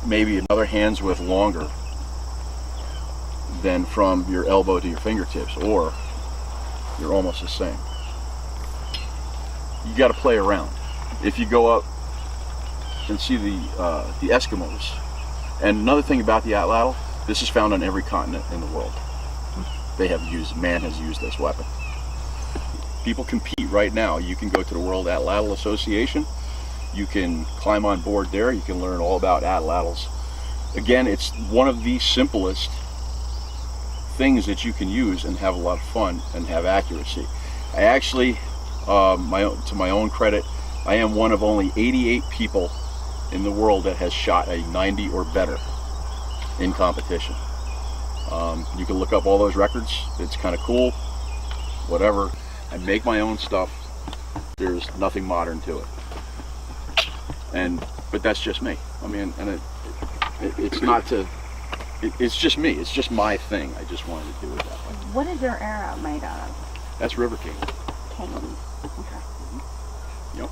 maybe another hand's width longer than from your elbow to your fingertips, or you're almost the same. You got to play around. If you go up and see the Eskimos, and another thing about the Atlatl, this is found on every continent in the world. Man has used this weapon. People compete right now. You can go to the World Atlatl Association. You can climb on board there. You can learn all about Atlatls. Again, it's one of the simplest things that you can use and have a lot of fun and have accuracy. I actually, to my own credit, I am one of only 88 people in the world that has shot a 90 or better in competition. You can look up all those records. It's kind of cool, whatever. I make my own stuff. There's nothing modern to it. But that's just me. I mean, and it's not to, it's just me. It's just my thing. I just wanted to do it that way. What is your arrow made out of? That's river cane. Cane. Okay. Yep.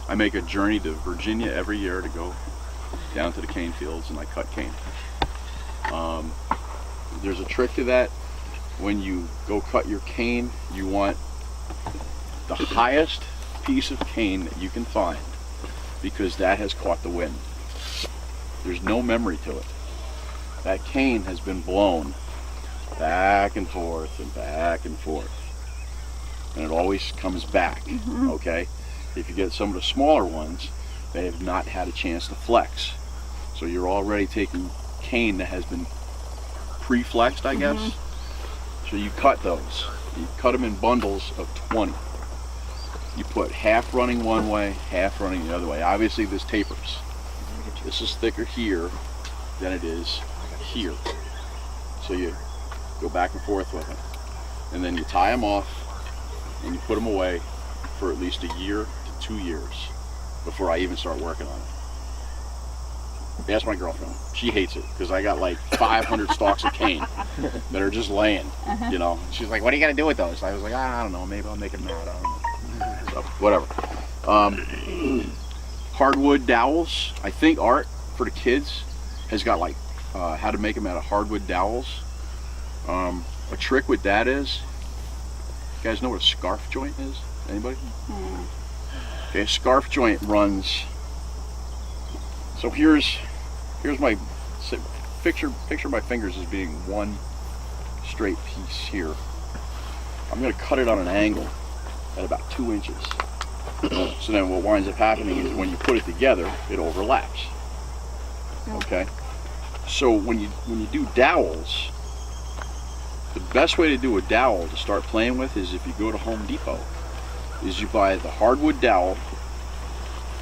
I make a journey to Virginia every year to go down to the cane fields, and I cut cane. There's a trick to that. When you go cut your cane, you want the highest piece of cane that you can find, because that has caught the wind. There's no memory to it. That cane has been blown back and forth and back and forth, and it always comes back. Okay? If you get some of the smaller ones, they have not had a chance to flex. So you're already taking cane that has been pre-flexed, I guess. So you cut those. You cut them in bundles of 20. You put half running one way, half running the other way. Obviously this tapers. This is thicker here than it is here. So you go back and forth with them. And then you tie them off and you put them away for at least a year to 2 years before I even start working on it. Ask my girlfriend. She hates it because I got like 500 stalks of cane that are just laying, you know. She's like, what are you going to do with those? I was like, I don't know. Maybe I'll make them mad. I don't know. So, whatever. Hardwood dowels. I think Art, for the kids, has got like how to make them out of hardwood dowels. A trick with that is, you guys know what a scarf joint is? Anybody? Okay, a scarf joint runs. So here's my picture my fingers as being one straight piece here. I'm going to cut it on an angle at about 2 inches. So then what winds up happening is when you put it together, it overlaps. Okay? So when you do dowels, the best way to do a dowel to start playing with is if you go to Home Depot, is you buy the hardwood dowel,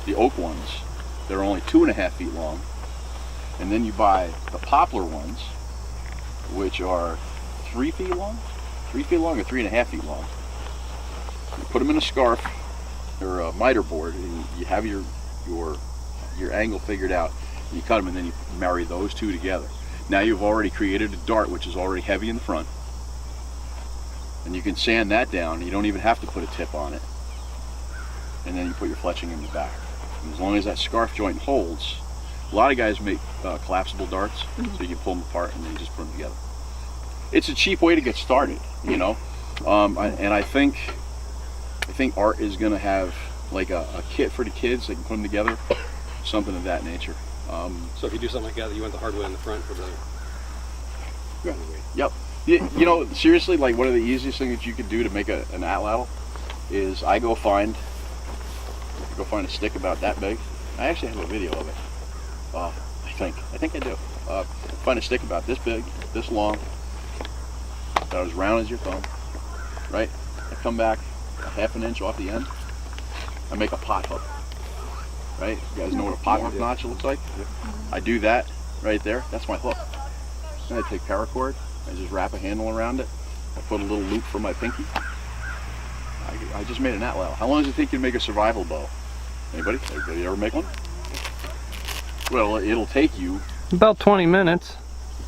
the oak ones. They're only 2.5 feet long, and then you buy the poplar ones, which are 3 feet long, or 3.5 feet long. You put them in a scarf or a miter board, and you have your angle figured out. You cut them, and then you marry those two together. Now you've already created a dart, which is already heavy in the front, and you can sand that down. You don't even have to put a tip on it, and then you put your fletching in the back. And as long as that scarf joint holds, a lot of guys make collapsible darts, so you can pull them apart and then you just put them together. It's a cheap way to get started, you know. And I think Art is going to have like a kit for the kids. They can put them together, something of that nature. So if you do something like that, you want the hardwood in the front for the. Yep. You know, seriously, like one of the easiest things that you could do to make an Atlatl is I go find a stick about that big. I actually have a video of it. I think I do. Find a stick about this big, this long, about as round as your thumb, right? I come back a half an inch off the end. I make a pot hook, right? You guys know what a pot hook notch looks like? I do that right there. That's my hook. Then I take paracord. I just wrap a handle around it. I put a little loop for my pinky. I just made an Atlatl. How long does it take you to make a survival bow? Anybody? Anybody ever make one? Well, it'll take you about 20 minutes.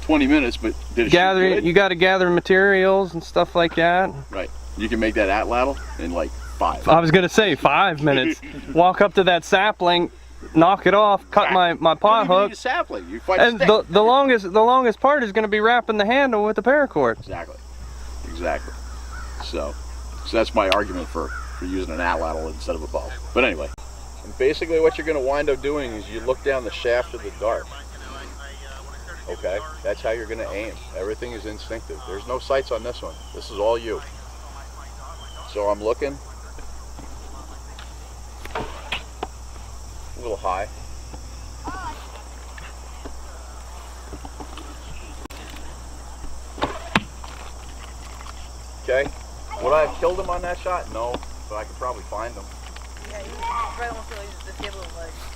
20 minutes, but did it gather? shoot good? You got to gather materials and stuff like that. Right. You can make that Atlatl in like 5. I was gonna say 5 minutes. Walk up to that sapling, knock it off, cut my pot You don't even need hook, a sapling. You find a and stick. the longest part is going to be wrapping the handle with the paracord. Exactly. So that's my argument for using an atlatl instead of a bow. But anyway, and basically what you're going to wind up doing is you look down the shaft of the dart. Okay, that's how you're going to aim. Everything is instinctive. There's no sights on this one. This is all you. So I'm looking a little high. Okay, would I have killed him on that shot? No, but I could probably find him. Yeah, you probably won't feel like he's disabled, like.